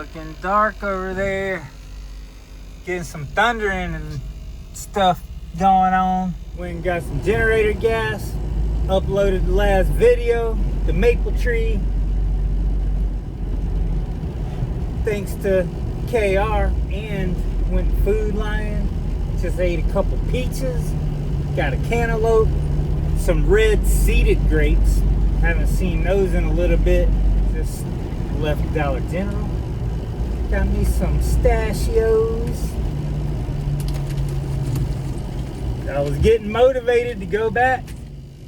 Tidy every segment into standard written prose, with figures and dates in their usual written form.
Looking dark over there. Getting some thundering and stuff going on. Went and got some generator gas. Uploaded the last video, the maple tree. Thanks to KR, and went food lion. Just ate a couple peaches. Got a cantaloupe. Some red seeded grapes. Haven't seen those in a little bit. Just left Dollar General. Got me some pistachios. I was getting motivated to go back,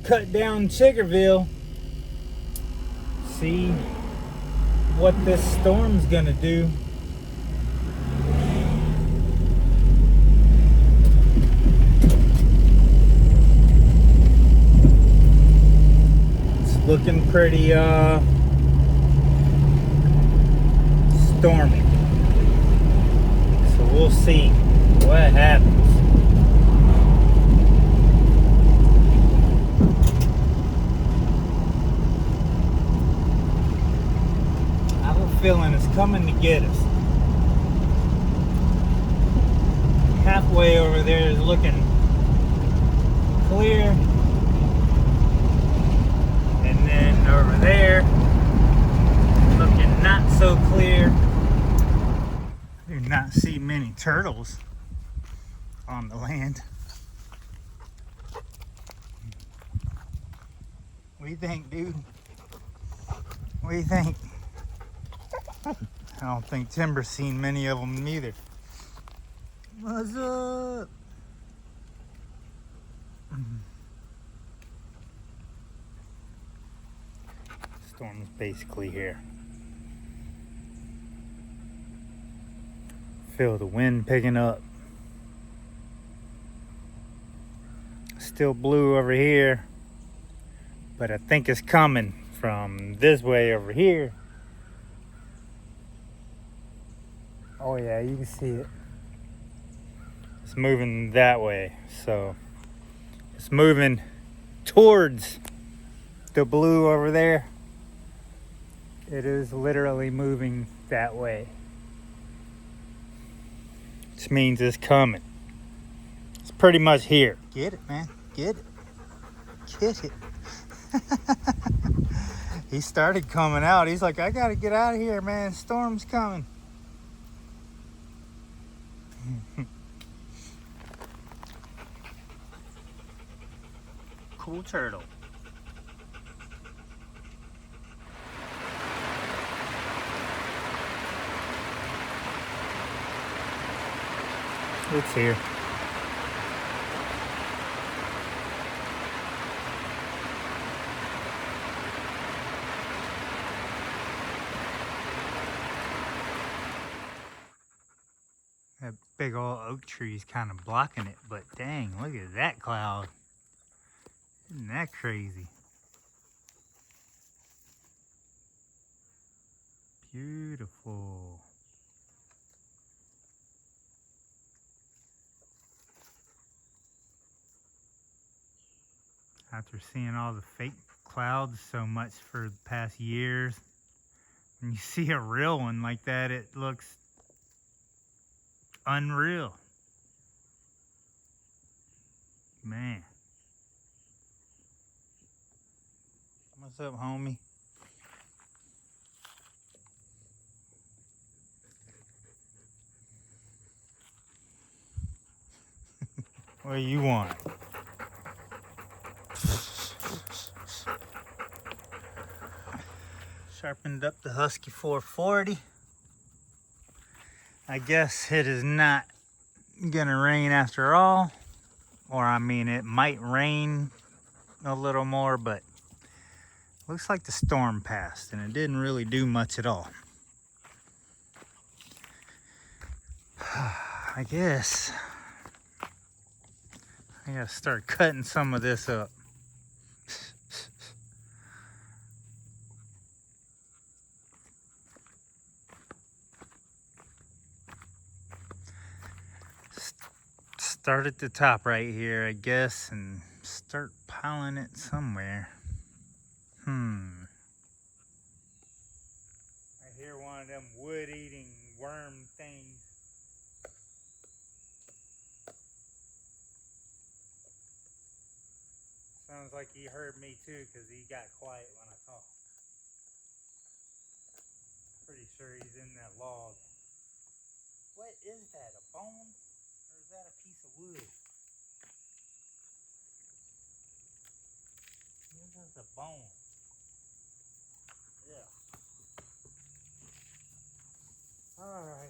cut down Chiggerville, see what this storm's gonna do. It's looking pretty stormy. So we'll see what happens. Feeling is coming to get us. Halfway over there is looking clear, and then over there looking not so clear. I do not see many turtles on the land. What do you think, dude? What do you think? I don't think Timber's seen many of them either. What's up? Storm's basically here. Feel the wind picking up. Still blue over here, but I think it's coming from this way over here. Oh yeah, you can see it. It's moving that way, so it's moving towards the blue over there. It is literally moving that way, which means it's coming. It's pretty much here. Get it, man. Get it. Get it. He started coming out. He's like, I gotta get out of here, man. Storm's coming. Cool turtle. It's here. That big old oak tree is kind of blocking it, but dang, look at that cloud. Isn't that crazy? Beautiful. After seeing all the fake clouds so much for the past years, when you see a real one like that, it looks unreal. Man. What's up, homie? What do you want? Sharpened up the Husky 440. I guess it is not gonna rain after all. Or I mean, it might rain a little more, but looks like the storm passed and it didn't really do much at all. I guess I gotta start cutting some of this up. Start at the top right here, I guess, and start piling it somewhere. I I hear one of them wood-eating worm things. Sounds like he heard me too, because he got quiet when I talked. Pretty sure he's in that log. What is that, a bone? Or is that a piece of wood? This is a bone. Yeah. Alright.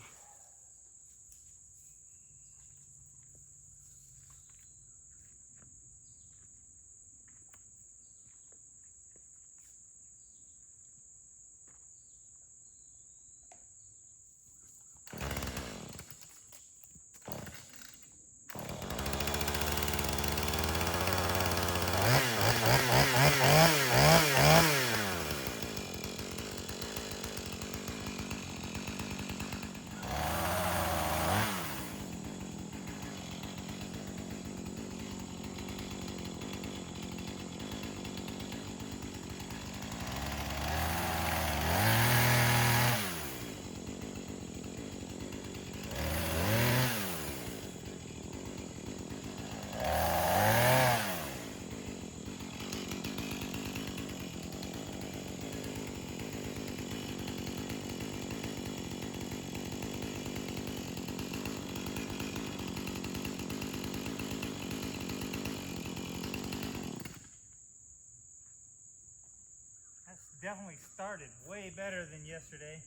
Definitely started way better than yesterday.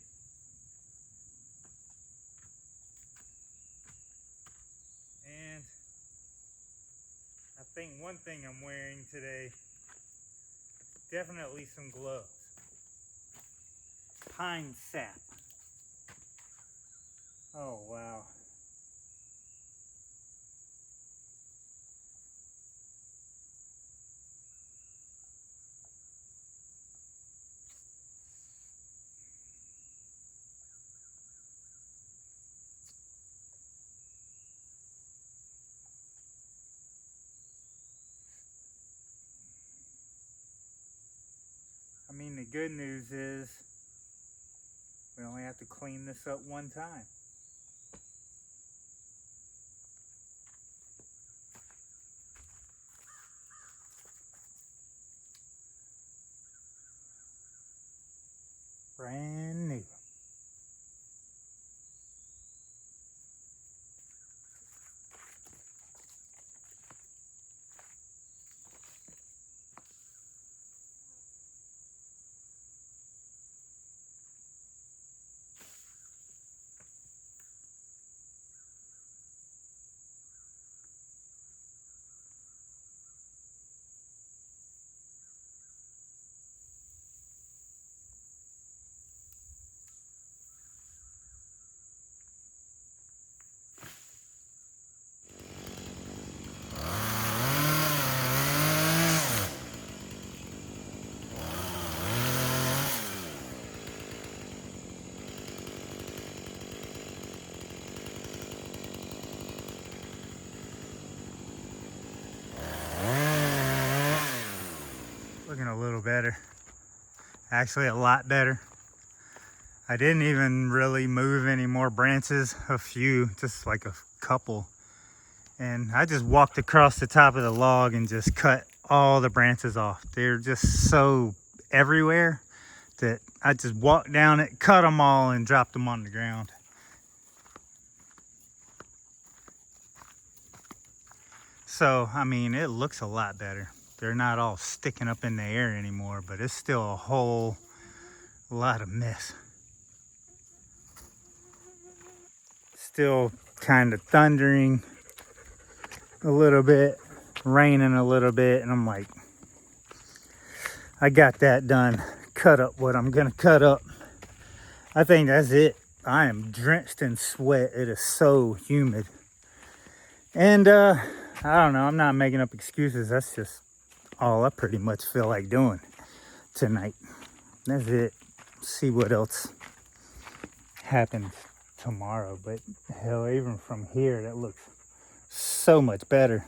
And I think one thing I'm wearing today, definitely some gloves. Pine sap. Oh wow. I mean, the good news is we only have to clean this up one time. Brand new. Looking a little better. Actually, a lot better. I didn't even really move any more branches, a few, just like a couple. And I just walked across the top of the log and just cut all the branches off. They're just so everywhere that I just walked down it, cut them all, and dropped them on the ground. So, I mean, it looks a lot better. They're not all sticking up in the air anymore, but it's still a whole lot of mess. Still kind of thundering a little bit, raining a little bit, and I'm like, I got that done. Cut up what I'm gonna cut up. I think that's it. I am drenched in sweat. It is so humid. And I don't know, I'm not making up excuses. That's just all I pretty much feel like doing tonight. That's it. See what else happens tomorrow. But hell, even from here, that looks so much better.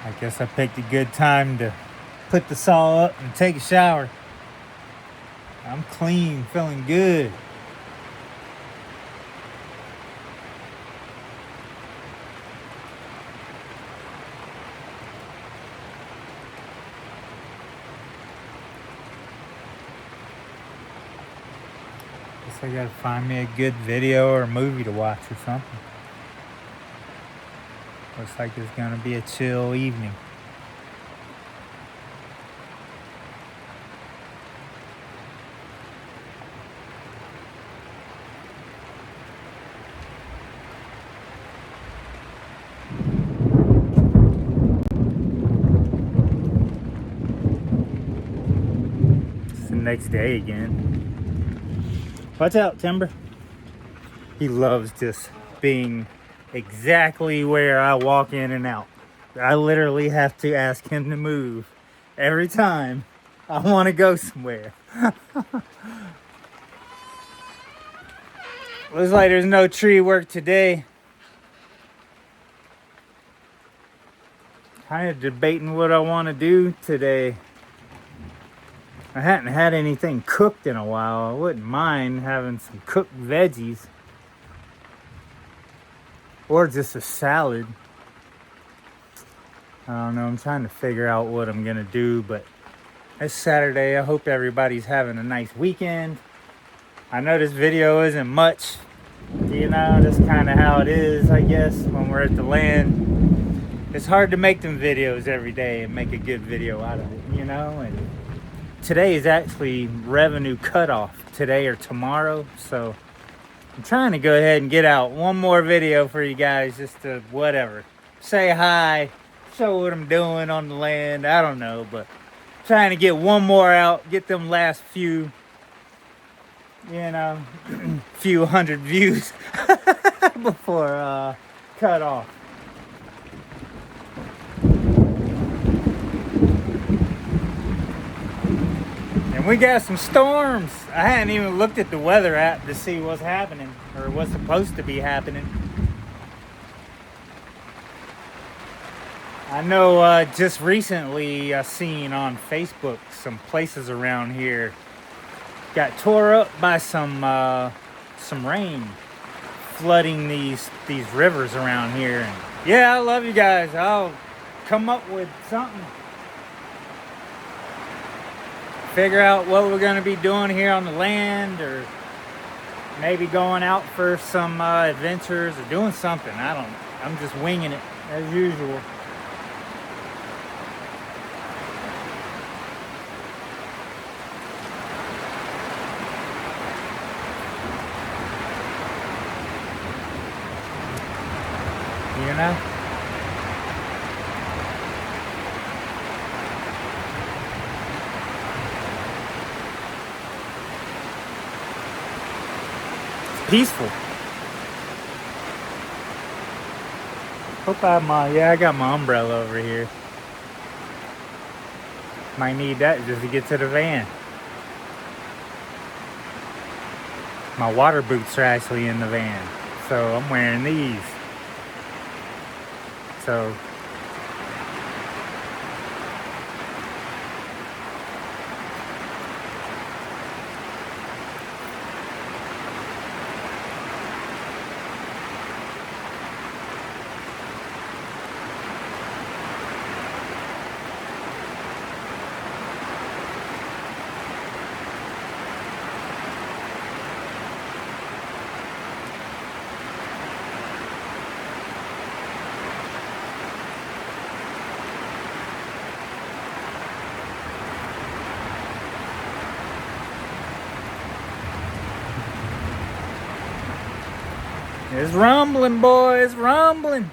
I guess I picked a good time to put the saw up and take a shower. I'm clean, feeling good. Guess I gotta find me a good video or movie to watch or something. Looks like it's gonna be a chill evening. It's the next day again. Watch out, Timber. He loves just being exactly where I walk in and out. I literally have to ask him to move every time I want to go somewhere. Looks like there's no tree work today. Kind of debating what I want to do today. I hadn't had anything cooked in a while. I wouldn't mind having some cooked veggies. Or just a salad. I don't know. I'm trying to figure out what I'm going to do. But it's Saturday. I hope everybody's having a nice weekend. I know this video isn't much. You know, that's kind of how it is, I guess, when we're at the land. It's hard to make them videos every day and make a good video out of it, you know? And today is actually revenue cutoff, today or tomorrow. So I'm trying to go ahead and get out one more video for you guys, just to whatever, say hi, show what I'm doing on the land. I don't know, but trying to get one more out, get them last few, you know, few hundred views before cut off. And we got some storms. I hadn't even looked at the weather app to see what's happening or what's supposed to be happening. I know just recently I seen on Facebook some places around here got tore up by some rain flooding these rivers around here. And yeah, I love you guys. I'll come up with something. Figure out what we're going to be doing here on the land, or maybe going out for some adventures or doing something. I'm just winging it as usual. You know? It's peaceful. Hope I have I got my umbrella over here. Might need that just to get to the van. My water boots are actually in the van, so I'm wearing these. So it's rumbling, boys, rumbling.